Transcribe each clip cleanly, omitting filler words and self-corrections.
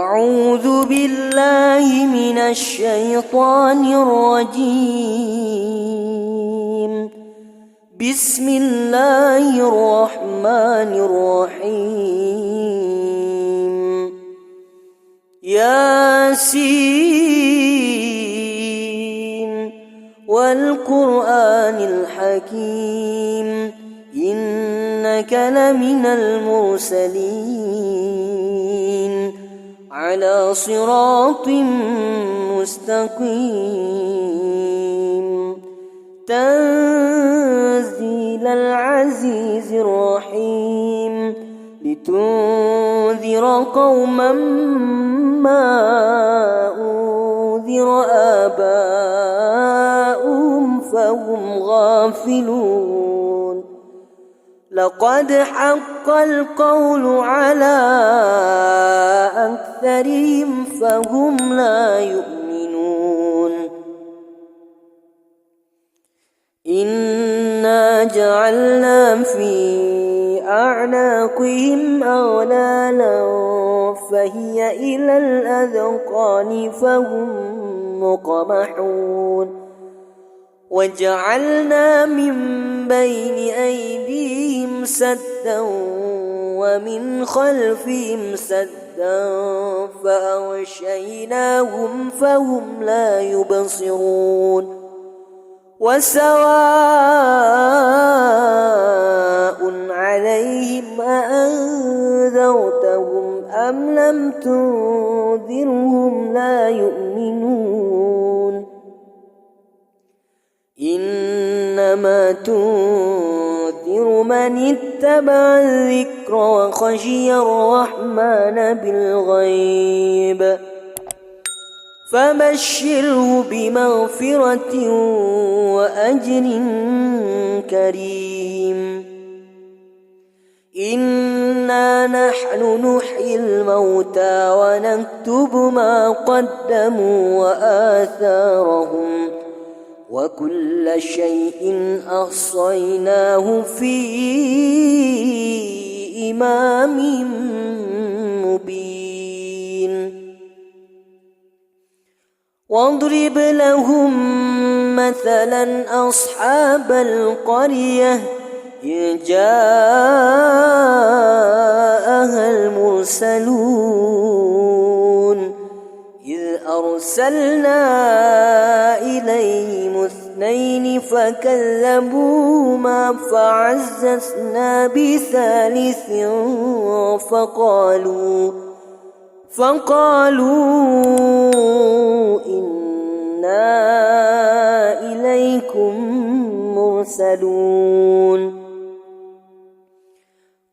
أعوذ بالله من الشيطان الرجيم. بسم الله الرحمن الرحيم. ياسين والقرآن الحكيم إنك لمن المرسلين على صراط مستقيم تنزيل العزيز الرحيم لتنذر قوما ما أنذر آباؤهم فهم غافلون. لقد حق القول على أكثرهم فهم لا يؤمنون. إنا جعلنا في أعناقهم أغلالا فهي إلى الأذقان فهم مقمحون. وجعلنا من بين أيديهم سدا ومن خلفهم سدا فأغشيناهم فهم لا يبصرون. وسواء عليهم أأنذرتهم أم لم تنذرهم لا يؤمنون. إنما تنذر من اتبع الذكر وخشي الرحمن بالغيب فبشره بمغفرة وأجر كريم. إنا نحن نحيي الموتى ونكتب ما قدموا وآثارهم وكل شيء أحصيناه في إمام مبين. واضرب لهم مثلا أصحاب القرية إذ جاءها المرسلون إذ أرسلنا إليهم اثنين فكذبوهما فعززنا بثالث فقالوا إنا إليكم مرسلون.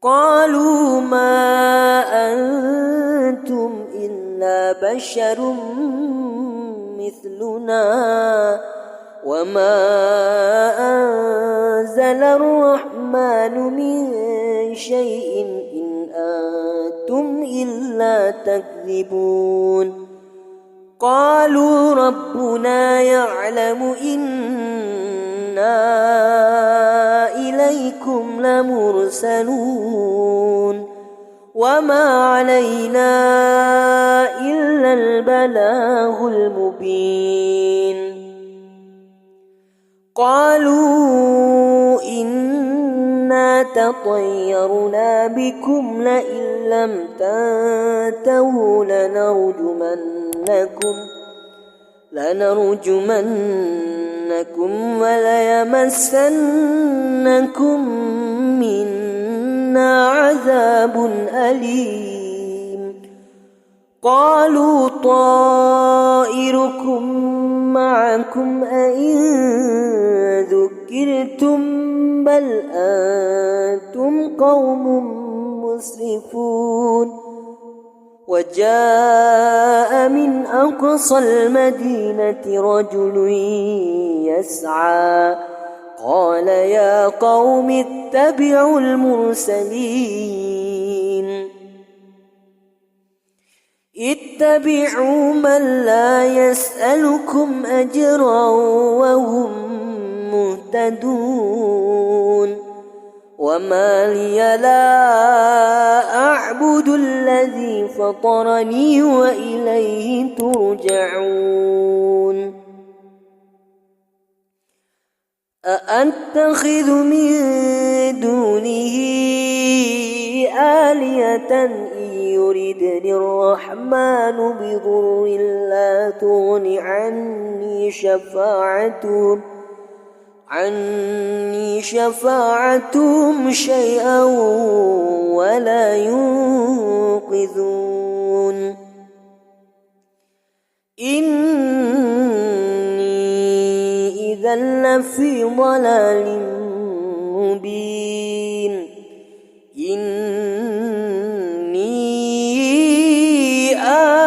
قالوا ما أنتم إلا بشر مثلنا وما أنزل الرحمن من شيء إن أنتم إلا تكذبون. قالوا ربنا يعلم إنا إليكم لمرسلون وما علينا إلا البلاغ المبين. قالوا إنا تطيرنا بكم لئن لم تنتهوا لنرجمنكم وليمسنكم منا عذاب أليم. قالوا طائركم معكم أئن ذكرتم بل أنتم قوم مسرفون. وجاء من أقصى المدينة رجل يسعى قال يا قوم اتبعوا المرسلين اتبعوا من لا يسألكم أجرا وهم مهتدون. وما لي لا أعبد الذي فطرني وإليه ترجعون أأتخذ من دونه آلهة إن يردني الرحمن بضر لا تغن عني شفاعتهم شيئا ولا ينقذون إني إذا لفي ضلال مبين إني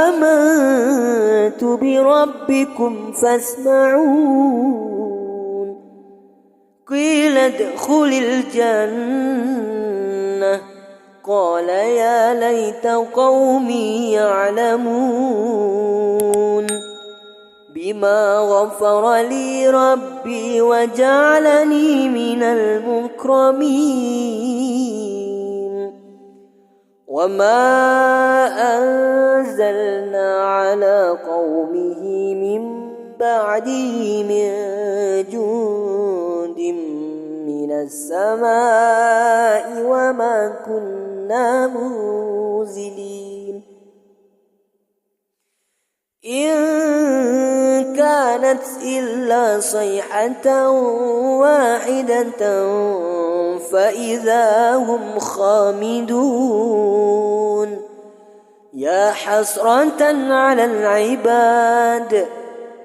آمنت بربكم فاسمعون قيل ادخل الجنة قال يا ليت قومي يعلمون بما غفر لي ربي وجعلني من المكرمين وما أنزلنا على قومه من بعده من جند من السماء وما كنا منزلين إن كانت إلا صيحة واحدة فإذا هم خامدون يا حسرة على العباد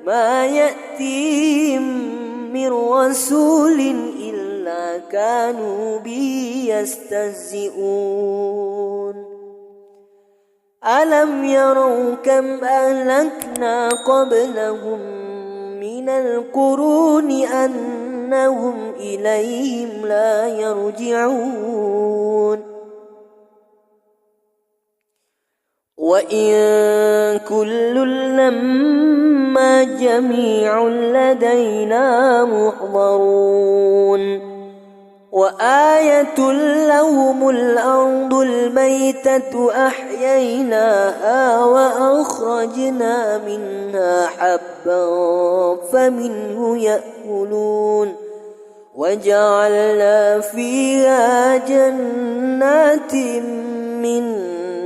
ما يأتيهم من رسول إلا كانوا به يستهزئون ألم يروا كم أهلكنا قبلهم من القرون أنهم إليهم لا يرجعون وإن كل لما جميع لدينا محضرون وآية لهم الأرض الميتة أحييناها وأخرجنا منها حبا فمنه يأكلون وجعلنا فيها جنات من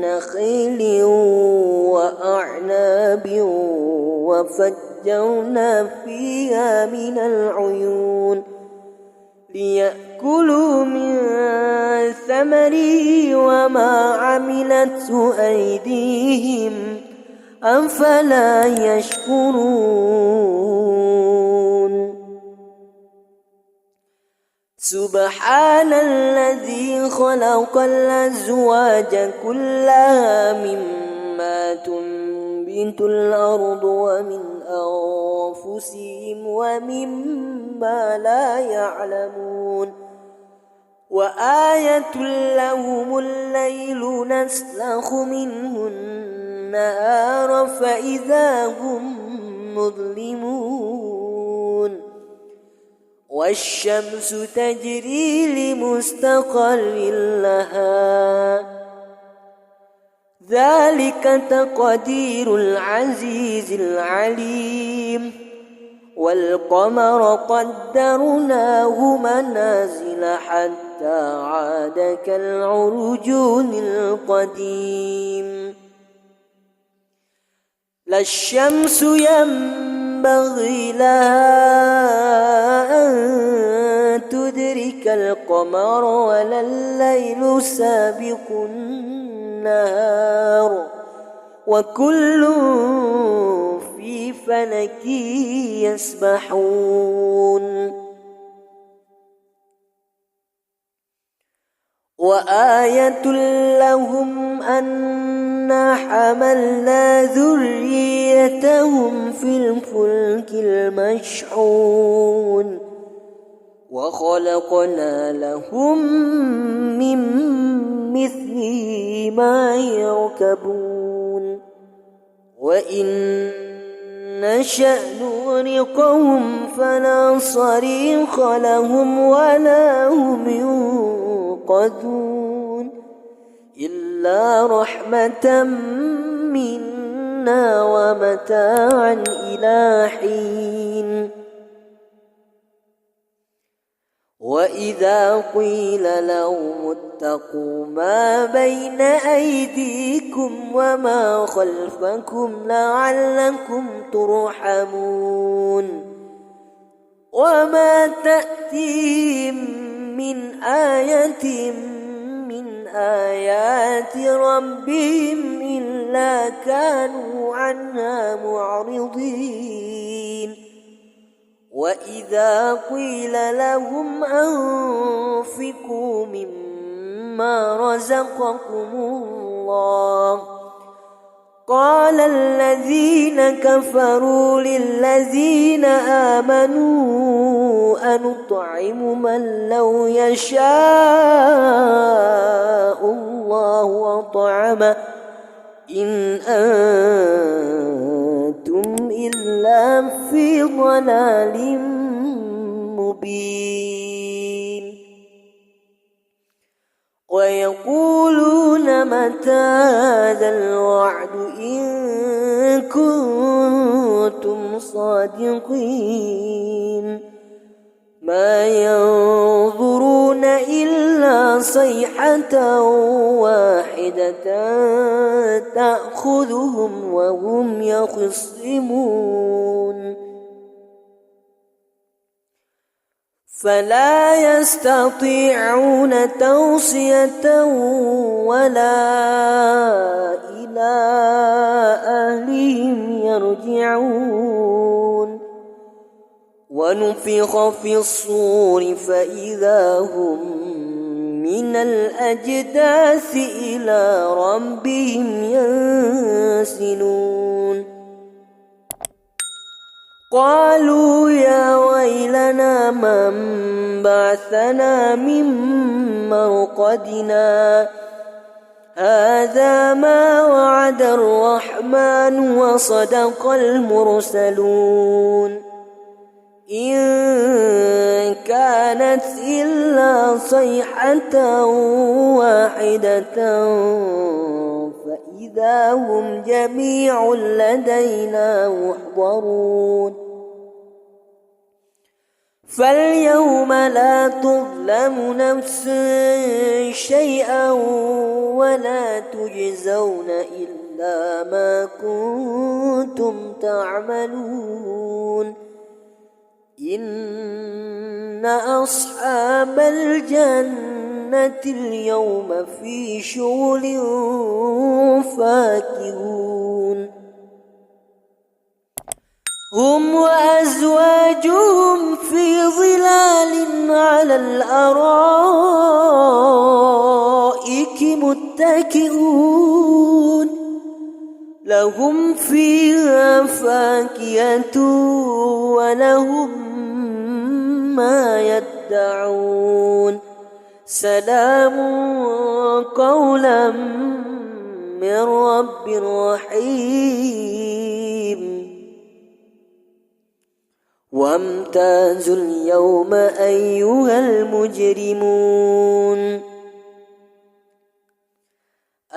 نخيل وأعناب وفجرنا فيها من العيون ليأكلوا من ثمره وما عملته أيديهم أفلا يشكرون سبحان الذي خلق الأزواج كلها مما تنبت الأرض ومن أنفسهم ومما لا يعلمون وآية لهم الليل نسلخ منه النهار فإذا هم مظلمون والشمس تجري لمستقر لها ذلك تقدير العزيز العليم والقمر قدرناه منازل حتى عاد كالعرجون القديم لا الشمس ينبغي لها أن تدرك القمر ولا الليل سابق النهار وكل في فلك يسبحون وآية لهم أنا حملنا ذريتهم في الفلك المشحون وخلقنا لهم من مثله ما يركبون وإن نشأ نغرقهم فلا صريخ لهم ولا هم ينقذون إلا رحمة منا ومتاعا إلى حين وإذا قيل لهم اتقوا ما بين أيديكم وما خلفكم لعلكم ترحمون وما تأتيهم من آية من آيات ربهم إلا كانوا عنها معرضين وإذا قيل لهم أنفقوا مما رزقكم الله قال الذين كفروا للذين آمنوا أنطعم من لو يشاء الله أطعمه إن أنتم إلا في ضلال مبين ويقولون متى هذا الوعد إن كنتم صادقين ما ينظرون إلا صيحة واحدة تأخذهم وهم يخصمون فلا يستطيعون توصية ولا إلى أهلهم يرجعون ونفخ في الصور فإذا هم من الأجداث إلى ربهم ينسلون قالوا يا ويلنا من بعثنا من مرقدنا هذا ما وعد الرحمن وصدق المرسلون إن كانت إلا صيحة واحدة فإذا هم جميع لدينا محضرون فاليوم لا تظلم نفس شيئا ولا تجزون إلا ما كنتم تعملون إن أصحاب الجنة اليوم في شغل فاكهون هم وأزواجهم في ظلال على الأرائك متكئون لهم فيها فاكهة ولهم ما يدعون سلام قولا من رب رحيم وامتازوا اليوم أيها المجرمون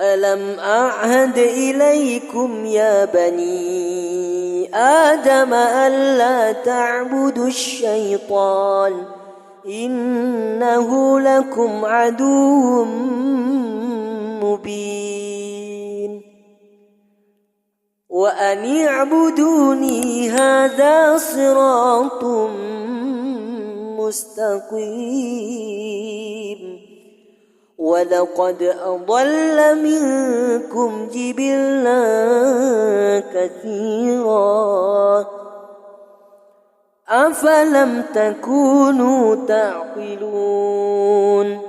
ألم أعهد إليكم يا بني آدم ألا تعبدوا الشيطان إنه لكم عدو مبين وأن اعبدوني هذا صراط مستقيم ولقد أضل منكم جبلا كثيرا أفلم تكونوا تعقلون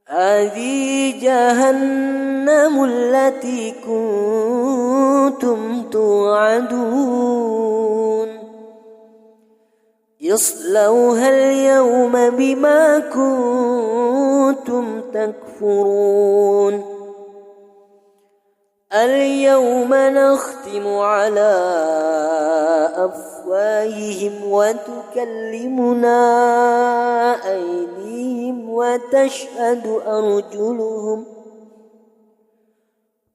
هذه جهنم التي كنتم توعدون اصلوها اليوم بما كنتم تكفرون اليوم نختم على أفواههم وتكلمنا أيديهم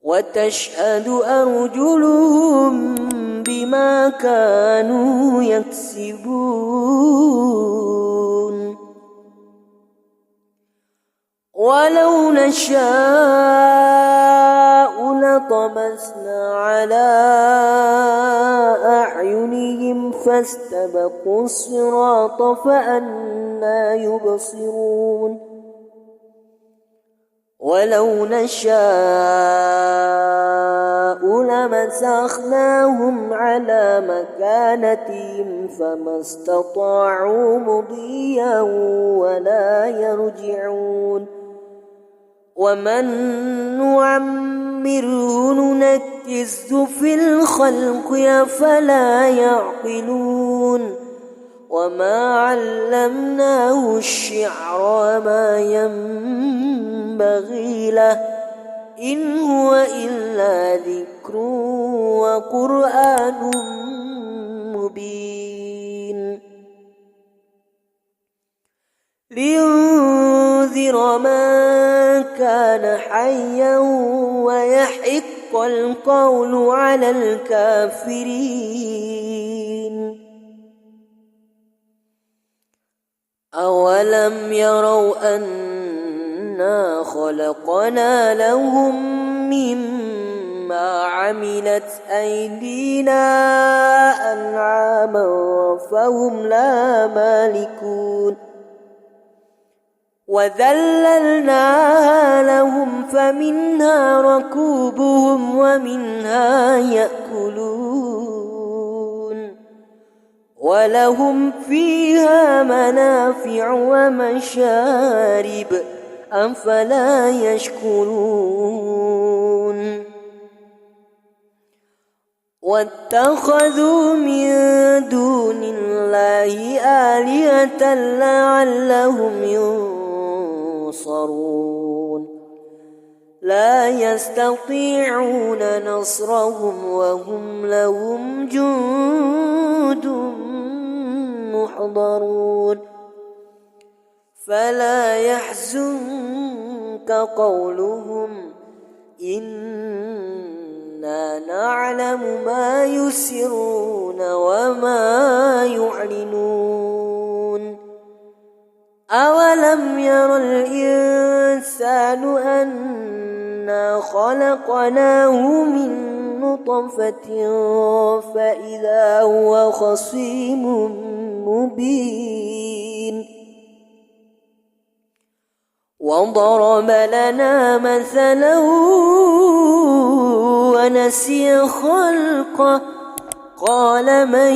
وتشهد أرجلهم بما كانوا يكسبون ولو نشاء لطمسنا على أعينهم فاستبقوا الصراط فأنى يبصرون ولو نشاء لمسخناهم على مكانتهم فما استطاعوا مضيا ولا يرجعون ومن نعمره ننكسه في الخلق أفلا يعقلون وما علمناه الشعر وما ينبغي له إن هو إلا ذكر وقرآن مبين لينذر من كان حيا ويحق القول على الكافرين أولم يروا أنا خلقنا لهم مما عملت أيدينا أنعاما فهم لا مالكون وذللناها لهم فمنها ركوبهم ومنها يأكلون ولهم فيها منافع ومشارب أفلا يشكرون واتخذوا من دون الله آلهة لعلهم ينصرون لا يستطيعون نصرهم وهم لهم جند محضرون فلا يحزنك قولهم إنا نعلم ما يسرون وما يعلنون أولم ير الإنسان أنا خلقناه من نطفة فإذا هو خصيم مبين وضرب لنا مثلا ونسي خلقه قال من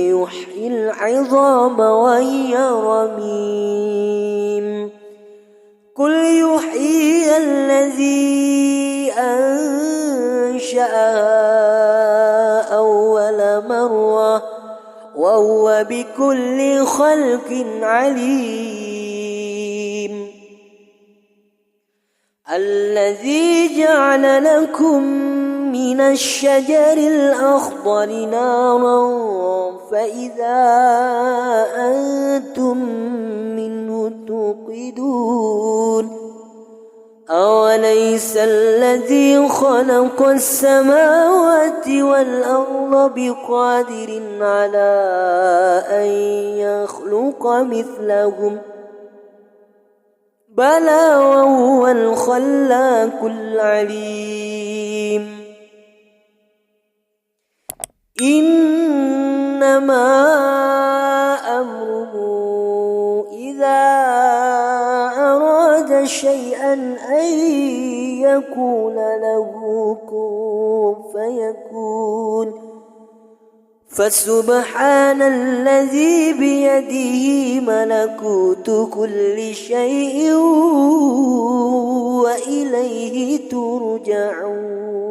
يحيي العظام وهي رميم قل يحيي الذي أنشأها أول مرة وهو بكل خلق عليم الذي جعل لكم من الشجر الأخضر نارا فإذا أنتم منه توقدون أوليس الذي خلق السماوات والأرض بقادر على أن يخلق مثلهم بلى وهو الخلاق العليم إنما أمره إذا أراد شيئا أن يكون له كن فيكون فسبحان الذي بيده ملكوت كل شيء وإليه ترجعون